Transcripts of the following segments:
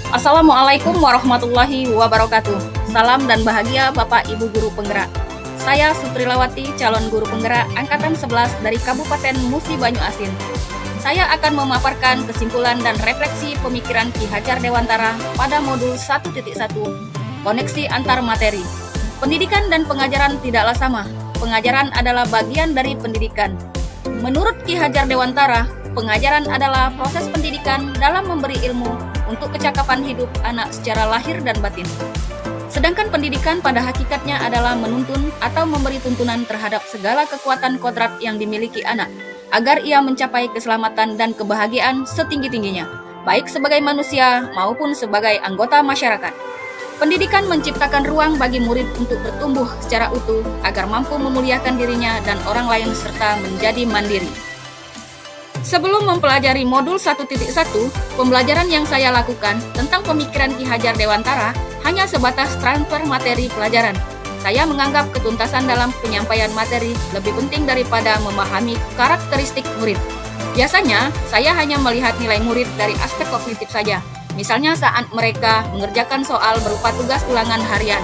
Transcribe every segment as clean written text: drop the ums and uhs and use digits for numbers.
Assalamualaikum warahmatullahi wabarakatuh. Salam dan bahagia Bapak Ibu Guru Penggerak. Saya Sutrilawati, calon guru penggerak Angkatan 11 dari Kabupaten Musi Banyu Asin. Saya akan memaparkan kesimpulan dan refleksi pemikiran Ki Hajar Dewantara pada modul 1.1, koneksi antar materi. Pendidikan dan pengajaran tidaklah sama. Pengajaran adalah bagian dari pendidikan. Menurut Ki Hajar Dewantara, pengajaran adalah proses pendidikan dalam memberi ilmu untuk kecakapan hidup anak secara lahir dan batin. Sedangkan pendidikan pada hakikatnya adalah menuntun atau memberi tuntunan terhadap segala kekuatan kodrat yang dimiliki anak, agar ia mencapai keselamatan dan kebahagiaan setinggi-tingginya, baik sebagai manusia maupun sebagai anggota masyarakat. Pendidikan menciptakan ruang bagi murid untuk bertumbuh secara utuh agar mampu memuliakan dirinya dan orang lain serta menjadi mandiri. Sebelum mempelajari modul 1.1, pembelajaran yang saya lakukan tentang pemikiran Ki Hajar Dewantara hanya sebatas transfer materi pelajaran. Saya menganggap ketuntasan dalam penyampaian materi lebih penting daripada memahami karakteristik murid. Biasanya, saya hanya melihat nilai murid dari aspek kognitif saja, misalnya saat mereka mengerjakan soal berupa tugas ulangan harian.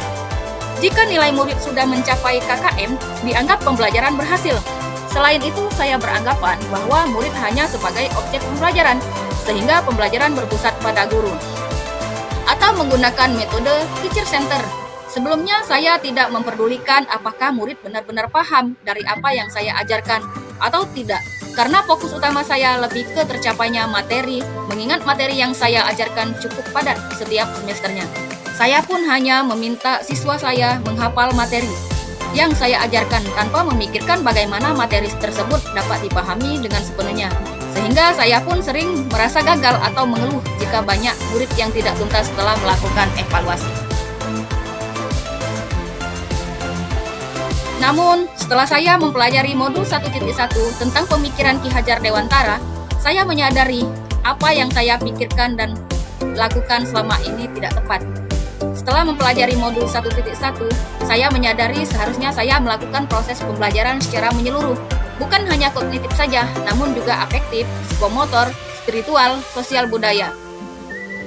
Jika nilai murid sudah mencapai KKM, dianggap pembelajaran berhasil. Selain itu, saya beranggapan bahwa murid hanya sebagai objek pembelajaran, sehingga pembelajaran berpusat pada guru. Atau menggunakan metode teacher center. Sebelumnya, saya tidak memperdulikan apakah murid benar-benar paham dari apa yang saya ajarkan atau tidak, karena fokus utama saya lebih ke tercapainya materi, mengingat materi yang saya ajarkan cukup padat setiap semesternya. Saya pun hanya meminta siswa saya menghafal materi yang saya ajarkan tanpa memikirkan bagaimana materi tersebut dapat dipahami dengan sepenuhnya. Sehingga saya pun sering merasa gagal atau mengeluh jika banyak murid yang tidak tuntas setelah melakukan evaluasi. Namun, setelah saya mempelajari modul 1.1 tentang pemikiran Ki Hajar Dewantara, saya menyadari apa yang saya pikirkan dan lakukan selama ini tidak tepat. Setelah mempelajari modul 1.1, saya menyadari seharusnya saya melakukan proses pembelajaran secara menyeluruh, bukan hanya kognitif saja, namun juga afektif, psikomotor, spiritual, sosial budaya.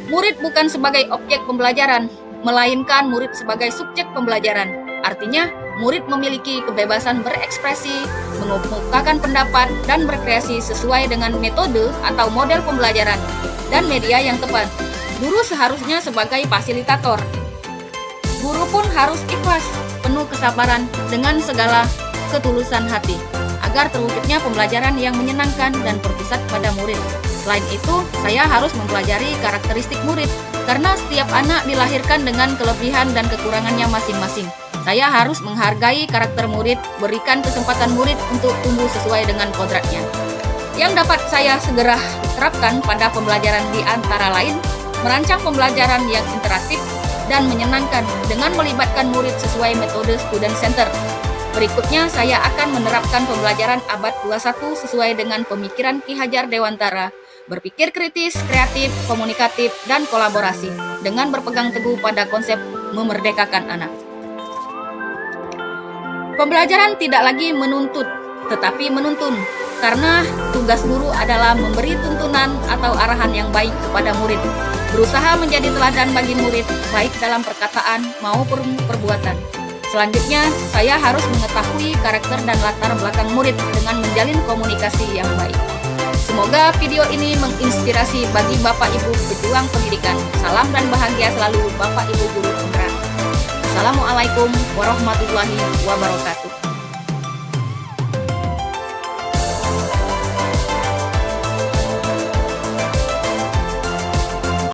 Murid bukan sebagai objek pembelajaran, melainkan murid sebagai subjek pembelajaran. Artinya, murid memiliki kebebasan berekspresi, mengemukakan pendapat, dan berkreasi sesuai dengan metode atau model pembelajaran dan media yang tepat. Guru seharusnya sebagai fasilitator. Guru pun harus ikhlas, penuh kesabaran dengan segala ketulusan hati, agar terwujudnya pembelajaran yang menyenangkan dan berpusat pada murid. Selain itu, saya harus mempelajari karakteristik murid, karena setiap anak dilahirkan dengan kelebihan dan kekurangannya masing-masing. Saya harus menghargai karakter murid, berikan kesempatan murid untuk tumbuh sesuai dengan kodratnya. Yang dapat saya segera terapkan pada pembelajaran di antara lain, merancang pembelajaran yang interaktif dan menyenangkan dengan melibatkan murid sesuai metode student center. Berikutnya, saya akan menerapkan pembelajaran abad 21 sesuai dengan pemikiran Ki Hajar Dewantara, berpikir kritis, kreatif, komunikatif, dan kolaborasi, dengan berpegang teguh pada konsep memerdekakan anak. Pembelajaran tidak lagi menuntut, tetapi menuntun, karena tugas guru adalah memberi tuntunan atau arahan yang baik kepada murid, berusaha menjadi teladan bagi murid, baik dalam perkataan maupun perbuatan. Selanjutnya, saya harus mengetahui karakter dan latar belakang murid dengan menjalin komunikasi yang baik. Semoga video ini menginspirasi bagi Bapak Ibu pejuang pendidikan. Salam dan bahagia selalu Bapak Ibu Guru Penggerak. Assalamualaikum warahmatullahi wabarakatuh.